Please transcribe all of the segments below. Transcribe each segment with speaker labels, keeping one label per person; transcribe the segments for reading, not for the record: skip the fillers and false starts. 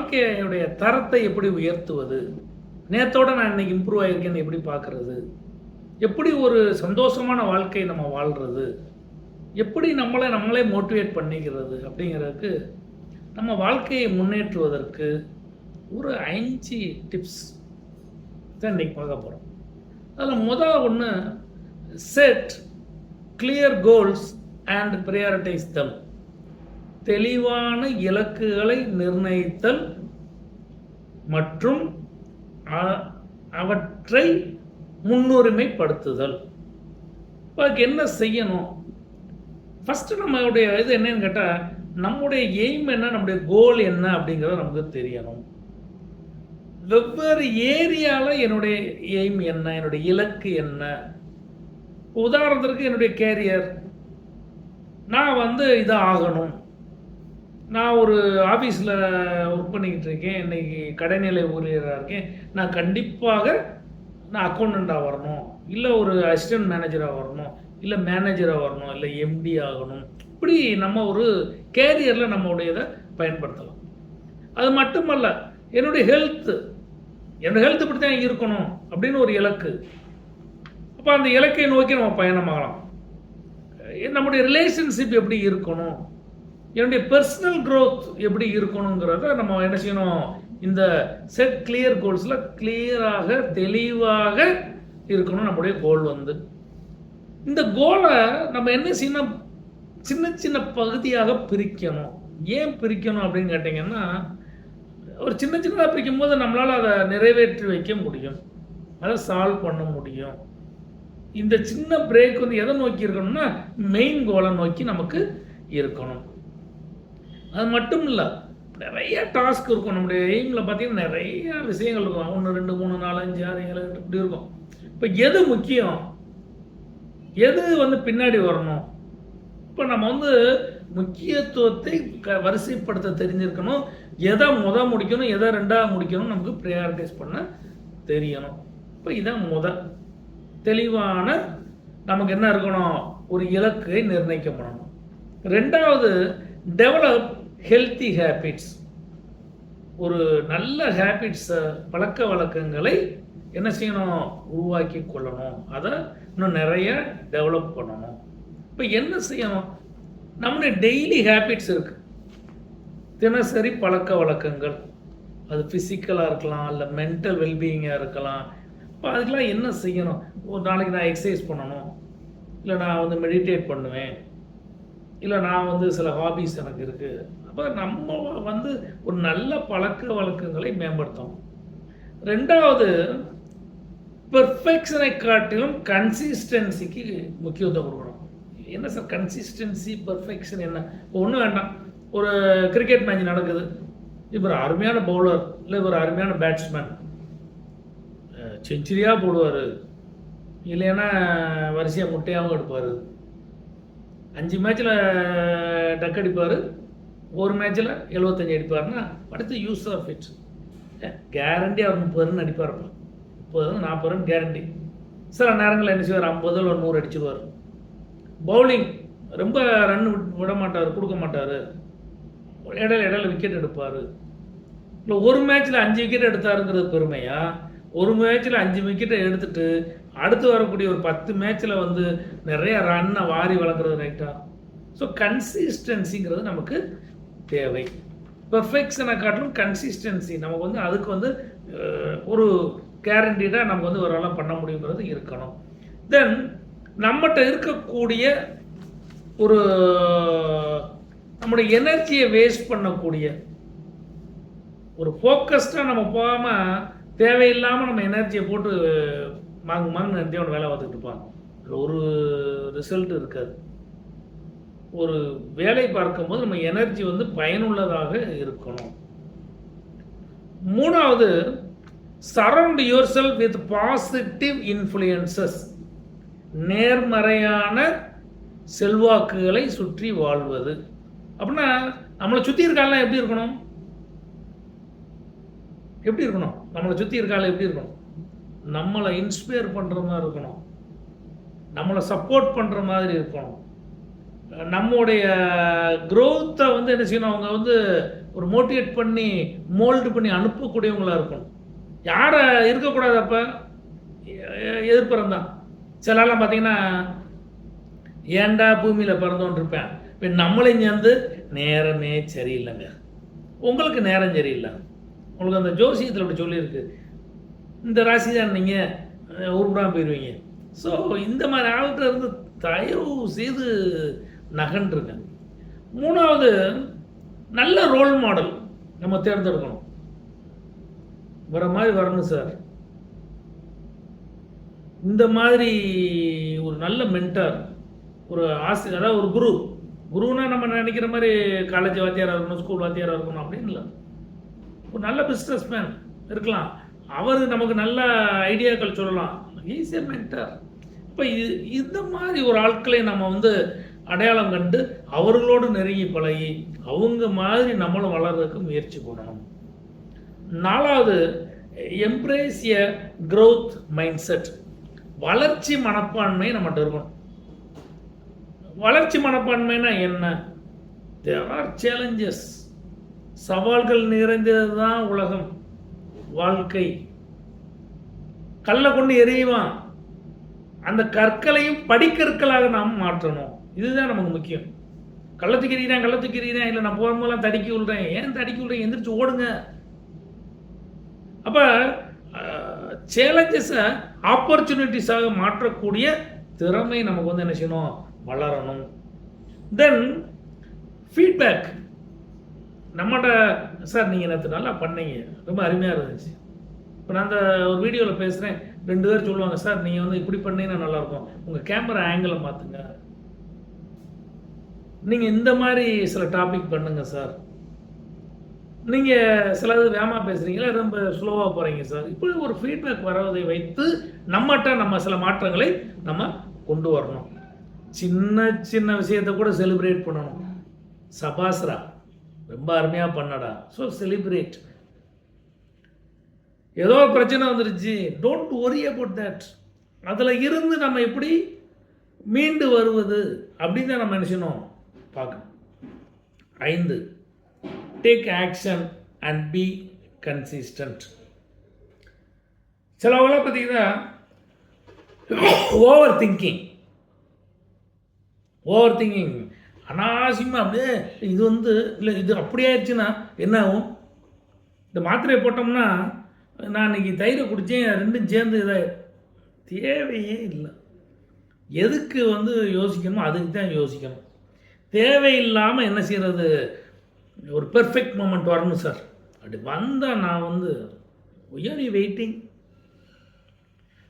Speaker 1: வாழ்க்கையுடைய தரத்தை எப்படி உயர்த்துவது, நேத்தோட நான் இன்னைக்கு இம்ப்ரூவ் ஆகியிருக்கேன்னு எப்படி பார்க்குறது, எப்படி ஒரு சந்தோஷமான வாழ்க்கை நம்ம வாழ்கிறது, எப்படி நம்மளே மோட்டிவேட் பண்ணிக்கிறது அப்படிங்கிறதுக்கு நம்ம வாழ்க்கையை முன்னேற்றுவதற்கு ஒரு 5 டிப்ஸ் தான் இன்றைக்கி பார்க்க போகிறோம். அதில் முதல் ஒன்று, set clear goals and prioritise them. தெளிவான இலக்குகளை நிர்ணயித்தல் மற்றும் அவற்றை முன்னுரிமைப்படுத்துதல். அதுக்கு என்ன செய்யணும்? ஃபஸ்ட்டு நம்மளுடைய இது என்னன்னு கேட்டால், நம்முடைய எய்ம் என்ன, நம்முடைய கோல் என்ன அப்படிங்கிறத நமக்கு தெரியணும். வெவ்வேறு ஏரியாவில் என்னுடைய எய்ம் என்ன, என்னுடைய இலக்கு என்ன. உதாரணத்திற்கு என்னுடைய கேரியர், நான் இதை ஆகணும். நான் ஒரு ஆஃபீஸில் ஒர்க் பண்ணிக்கிட்டு இருக்கேன், இன்றைக்கி கடைநிலை ஊழியராக இருக்கேன். நான் கண்டிப்பாக அக்கௌண்டண்ட்டாக வரணும், இல்லை ஒரு அசிஸ்டன்ட் மேனேஜராக வரணும், இல்லை மேனேஜராக வரணும், இல்லை எம்டி ஆகணும். இப்படி நம்ம ஒரு கேரியரில் நம்மளுடைய இதை பயன்படுத்தலாம். அது மட்டுமல்ல, என்னுடைய ஹெல்த் இப்படி தான் இருக்கணும் அப்படின்னு ஒரு இலக்கு. அப்போ அந்த இலக்கை நோக்கி நம்ம பயணமாகலாம். நம்முடைய ரிலேஷன்ஷிப் எப்படி இருக்கணும், என்னுடைய பர்சனல் க்ரோத் எப்படி இருக்கணுங்கிறத நம்ம என்ன செய்யணும், இந்த செட் கிளியர் கோல்ஸில் கிளியராக தெளிவாக இருக்கணும் நம்முடைய கோல். இந்த கோலை நம்ம என்ன செய்யணும், சின்ன சின்ன பகுதியாக பிரிக்கணும். ஏன் பிரிக்கணும் அப்படின்னு கேட்டிங்கன்னா, ஒரு சின்ன சின்னதாக பிரிக்கும் போது நம்மளால் அதை நிறைவேற்றி வைக்க முடியும், அதை சால்வ் பண்ண முடியும். இந்த சின்ன பிரேக் எதை நோக்கி இருக்கணும்னா, மெயின் கோலை நோக்கி நமக்கு இருக்கணும். அது மட்டும் இல்லை, நிறைய டாஸ்க் இருக்கும். நம்முடைய எய்மில் பார்த்தீங்கன்னா நிறைய விஷயங்கள் இருக்கும். 1 2 3 4 5 6 7 8 இப்படி இருக்கும். இப்போ எது முக்கியம், எது பின்னாடி வரணும்? இப்போ நம்ம முக்கியத்துவத்தை வரிசைப்படுத்த தெரிஞ்சிருக்கணும். எதை முடிக்கணும், எதை 2ஆக முடிக்கணும், நமக்கு ப்ரையாரிட்டைஸ் பண்ண தெரியணும். இப்போ இதான் தெளிவான நமக்கு என்ன இருக்கணும், ஒரு இலக்கை நிர்ணயிக்க பண்ணணும். 2வது, டெவலப் ஹெல்த்தி ஹேபிட்ஸ். ஒரு நல்ல ஹேபிட்ஸை, பழக்க வழக்கங்களை என்ன செய்யணும், உருவாக்கி கொள்ளணும். அதை இன்னும் நிறைய டெவலப் பண்ணணும். இப்போ என்ன செய்யணும், நம்முடைய டெய்லி ஹேபிட்ஸ் இருக்குது, தினசரி பழக்க வழக்கங்கள். அது ஃபிசிக்கலாக இருக்கலாம், இல்லை மென்டல் வெல்பீயிங்காக இருக்கலாம். இப்போ அதுக்கெலாம் என்ன செய்யணும், ஒரு நாளைக்கு நான் எக்ஸசைஸ் பண்ணணும், இல்லை நான் மெடிடேட் பண்ணுவேன், இல்லை நான் சில ஹாபீஸ் எனக்கு இருக்குது. அப்போ நம்ம ஒரு நல்ல பழக்க வழக்கங்களை மேம்படுத்தணும். 2வது, பெர்ஃபெக்ஷனை காட்டிலும் கன்சிஸ்டன்சிக்கு முக்கியத்துவம் கொடுக்கணும். என்ன சார் கன்சிஸ்டன்சி, பெர்ஃபெக்ஷன் என்ன? ஒன்றும் வேண்டாம். ஒரு கிரிக்கெட் மேட்ச் நடக்குது, இவர் அருமையான பவுலர், இல்லை இவர் அருமையான பேட்ஸ்மேன், செஞ்சுரியாக போடுவார், இல்லைன்னா வரிசையாக முட்டையாகவும் எடுப்பார். 5 மேட்ச்சில் டக் அடிப்பார், ஒரு மேட்ச்சில் 75 அடிப்பார்னா அடுத்து யூஸ் ஆஃப் இட். கேரண்டி அவர் 30 ரன் அடிப்பார்ப்பா, 30 40 ரன் கேரண்டி. சில நேரங்களில் என்ன செய்வார், 50 இல்லை 100 அடிச்சிடுவார். பவுலிங் ரொம்ப ரன் விட மாட்டார், கொடுக்க மாட்டார், இடையில விக்கெட் எடுப்பார். இல்லை ஒரு மேட்ச்சில் 5 விக்கெட் எடுத்தாருங்கிறது பெருமையா, ஒரு மேட்ச்சில் 5 விக்கெட்டை எடுத்துட்டு அடுத்து வரக்கூடிய ஒரு 10 மேட்ச்சில் நிறைய ரன்னை வாரி வளர்க்குறது ரைட்டா? ஸோ கன்சிஸ்டன்சிங்கிறது நமக்கு தேவை. பெர்ஃபெக்ஷனை காட்டிலும் கன்சிஸ்டன்சி நமக்கு அதுக்கு ஒரு கேரண்டீடாக நமக்கு ஒரு வேலை பண்ண முடியுங்கிறது இருக்கணும். தென் நம்மகிட்ட இருக்கக்கூடிய ஒரு நம்முடைய எனர்ஜியை வேஸ்ட் பண்ணக்கூடிய ஒரு ஃபோக்கஸ்டாக நம்ம போகாமல் தேவையில்லாமல் நம்ம எனர்ஜியை போட்டு மாங்கு நிறுத்தியோட வேலை பார்த்துக்கிட்டு இருப்பாங்க. ஒரு ரிசல்ட் இருக்காது. ஒரு வேலை பார்க்கும்போது நம்ம எனர்ஜி பயனுள்ளதாக இருக்கணும். 3வது, surround yourself with positive influences. நேர்மறையான செல்வாக்குகளை சுற்றி வாழ்வது. அப்படின்னா நம்மளை சுற்றி இருக்காலாம் எப்படி இருக்கணும், நம்மளை சுற்றி இருக்கால எப்படி இருக்கணும், நம்மளை இன்ஸ்பயர் பண்ணுற மாதிரி இருக்கணும், நம்மளை சப்போர்ட் பண்ணுற மாதிரி இருக்கணும். நம்முடைய க்ரோத்தை என்ன செய்யணும், அவங்க ஒரு மோட்டிவேட் பண்ணி மோல்டு பண்ணி அனுப்பக்கூடியவங்களாக இருக்கணும். யாரை இருக்கக்கூடாது அப்போ எதிர்ப்புறம் தான். சிலலாம் பார்த்தீங்கன்னா ஏன்டா பூமியில் பிறந்தோன்னு இருப்பேன். இப்போ நம்மளையும் சேர்ந்து நேரமே சரியில்லைங்க, உங்களுக்கு நேரம் சரியில்லை, உங்களுக்கு அந்த ஜோசியத்தில் அப்படி சொல்லியிருக்கு, இந்த ராசி தான் நீங்கள் உருப்படாமல் போயிடுவீங்க. ஸோ இந்த மாதிரி ஆள்கிட்ட இருந்து தயவு செய்து நகன்றுங்க. மூணாவது, நல்ல ரோல் மாடல் நம்ம தேர்ந்தெடுக்கணும். வர மாதிரி வரணும் சார், இந்த மாதிரி ஒரு நல்ல மென்டார், ஒரு ஆசிரியர், அதாவது ஒரு குருன்னா நம்ம நினைக்கிற மாதிரி காலேஜ் வாத்தியாராக இருக்கணும், ஸ்கூல் வாத்தியாராக இருக்கணும் அப்படின்னு இல்லை. ஒரு நல்ல பிஸ்னஸ் மேன் இருக்கலாம், அவர் நமக்கு நல்ல ஐடியாக்கள் சொல்லலாம், ஈஸியாக மென்டார். இப்போ இந்த மாதிரி ஒரு ஆட்களை நம்ம வந்து அடையாளம் கண்டு அவர்களோடு நெருங்கி பழகி அவங்க மாதிரி நம்மளும் வளர்றதுக்கு முயற்சி பண்ணணும். நாலாவது, எம்ப்ரேஸ் எ க்ரோத் மைண்ட் செட், வளர்ச்சி மனப்பான்மை நம்மகிட்ட இருக்கணும். வளர்ச்சி மனப்பான்மைனா என்ன? தேர் ஆர் சேலஞ்சஸ், சவால்கள் நிறைந்தது தான் உலகம், வாழ்க்கை. கல்லை கொண்டு எறியுவான், அந்த கற்களையும் படிக்கற்களாக நாம் மாற்றணும். இதுதான் நமக்கு முக்கியம். கள்ள தூக்கிறேன் இல்லை நான் போகும்போதெல்லாம் தடுக்கி விடுறேன், ஏன் தடுக்கி விடுறேன், எந்திரிச்சு ஓடுங்க. அப்போ சேலஞ்சஸை ஆப்பர்ச்சுனிட்டிஸாக மாற்றக்கூடிய திறமை நமக்கு வந்து என்ன செய்யணும், வளரணும். தென் ஃபீட்பேக், நம்மகிட்ட சார் நீங்கள் நேற்று நல்லா பண்ணீங்க, ரொம்ப அருமையாக இருந்துச்சு. இப்போ நான் அந்த ஒரு வீடியோவில் பேசுகிறேன், 2 பேர் சொல்லுவாங்க, சார் நீங்கள் வந்து இப்படி பண்ணீங்கன்னா நல்லாயிருக்கும், உங்கள் கேமரா ஆங்கிளை மாற்றுங்க, நீங்கள் இந்த மாதிரி சில டாபிக் பண்ணுங்க சார், நீங்கள் சிலது வேகமாக பேசுகிறீங்களா, ரொம்ப ஸ்லோவாக போகிறீங்க சார். இப்படி ஒரு ஃபீட்பேக் வரதை வைத்து நம்மகிட்ட நம்ம சில மாற்றங்களை நம்ம கொண்டு வரணும். சின்ன சின்ன விஷயத்தை கூட செலிப்ரேட் பண்ணணும். சபாஸ்ரா ரொம்ப அருமையாக பண்ணடா, ஸோ செலிப்ரேட். ஏதோ பிரச்சனை வந்துருச்சு, டோன்ட் ஒரி அபவுட் தட். அதில் இருந்து நம்ம எப்படி மீண்டு வருவது அப்படின்னு தான் நம்ம நினைச்சணும் பார்க்கணும். 5, take action and be consistent. சிலவங்களாம் பார்த்தீங்கன்னா ஓவர் திங்கிங் அனாவசியமாக அப்படியே இது வந்து இல்லை இது அப்படி ஆயிடுச்சுன்னா என்ன ஆகும், இந்த மாத்திரையை போட்டோம்னா நான் இன்னைக்கு தயிரை குடித்தேன், ரெண்டும் சேர்ந்து இதை தேவையே இல்லை. எதுக்கு வந்து யோசிக்கணுமோ அதுக்கு தான் யோசிக்கணும். தேவையில்லாமல் என்ன செய்கிறது, ஒரு பெர்ஃபெக்ட் மூமெண்ட் வரணும் சார், அப்படி வந்தால் நான் வந்து ஒய்யாரி வெயிட்டிங்.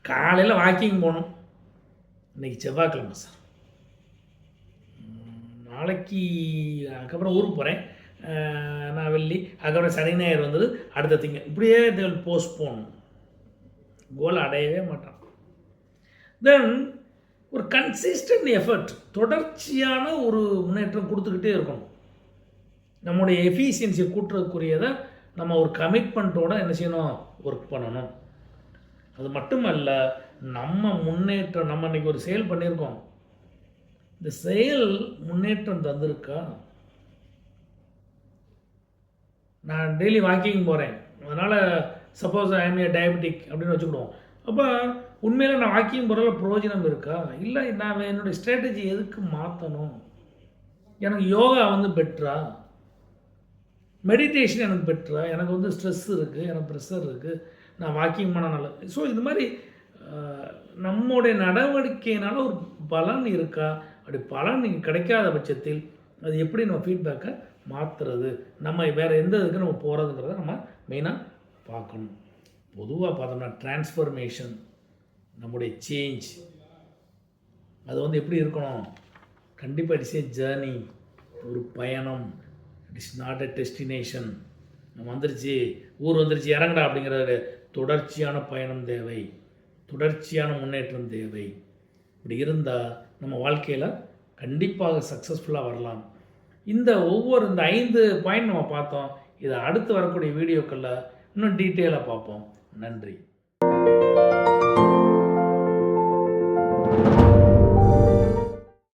Speaker 1: காலையில் வாக்கிங் போகணும், இன்றைக்கி செவ்வாய்க்கிழமை சார், நாளைக்கு அதுக்கப்புறம் ஊருக்கு போகிறேன், நான் வெள்ளி, அதுக்கப்புறம் சனி ஞாயிறு வந்தது, அடுத்த திங்கள், இப்படியே போஸ்ட் போகணும், கோல் அடையவே மாட்டான். தென் ஒரு கன்சிஸ்டன்ட் எஃபர்ட், தொடர்ச்சியான ஒரு முன்னேற்றம் கொடுத்துக்கிட்டே இருக்கணும். நம்முடைய எஃபிஷியன்சியை கூட்டுறதுக்குரியதை நம்ம ஒரு கமிட்மெண்ட்டோடு என்ன செய்யணும், ஒர்க் பண்ணணும். அது மட்டுமல்ல, நம்ம முன்னேற்றம், நம்ம இன்றைக்கி ஒரு செயல் பண்ணியிருக்கோம், இந்த செயல் முன்னேற்றம் தந்திருக்கா? நான் டெய்லி வாக்கிங் போகிறேன், அதனால் சப்போஸ் ஐஎம் ஏ டயபெட்டிக் அப்படின்னு வச்சுக்கிடுவோம். அப்போ உண்மையில் நான் வாக்கிங் போகிறதுல பிரயோஜனம் இருக்கா? இல்லை, நான் என்னுடைய ஸ்ட்ராட்டஜி எதுக்கு மாற்றணும்? எனக்கு யோகா வந்து பெட்டரா, மெடிடேஷன் எனக்கு பெட்டரா, எனக்கு வந்து ஸ்ட்ரெஸ் இருக்குது, எனக்கு ப்ரெஷர் இருக்குது, நான் வாக்கிங் பண்ண நல்லது. ஸோ இது மாதிரி நம்முடைய நடவடிக்கையினால ஒரு பலன் இருக்கா? அப்படி பலன் கிடைக்காத பட்சத்தில் அது எப்படி நம்ம ஃபீட்பேக்கை மாற்றுறது, நம்ம வேறு எந்த இதுக்கு நம்ம போகிறதுங்கிறத நம்ம மெயினாக பார்க்கணும். பொதுவாக பார்த்தோம்னா டிரான்ஸ்ஃபர்மேஷன், நம்முடைய சேஞ்ச், அது வந்து எப்படி இருக்கணும், கண்டிப்பாக இட்ஸ் ஏ ஜேர்னி, ஒரு பயணம், it is not a destination. நம்ம வந்துருச்சு, ஊர் வந்துருச்சு, இறங்கடா அப்படிங்கிற தொடர்ச்சியான பயணம் தேவை, தொடர்ச்சியான முன்னேற்றம் தேவை. இப்படி இருந்தால் நம்ம வாழ்க்கையில் கண்டிப்பாக சக்ஸஸ்ஃபுல்லாக வரலாம். இந்த 5 பாயிண்ட் நம்ம பார்த்தோம். இதை அடுத்து வரக்கூடிய வீடியோக்களில் இன்னும் டீட்டெயிலாக பார்ப்போம். நன்றி.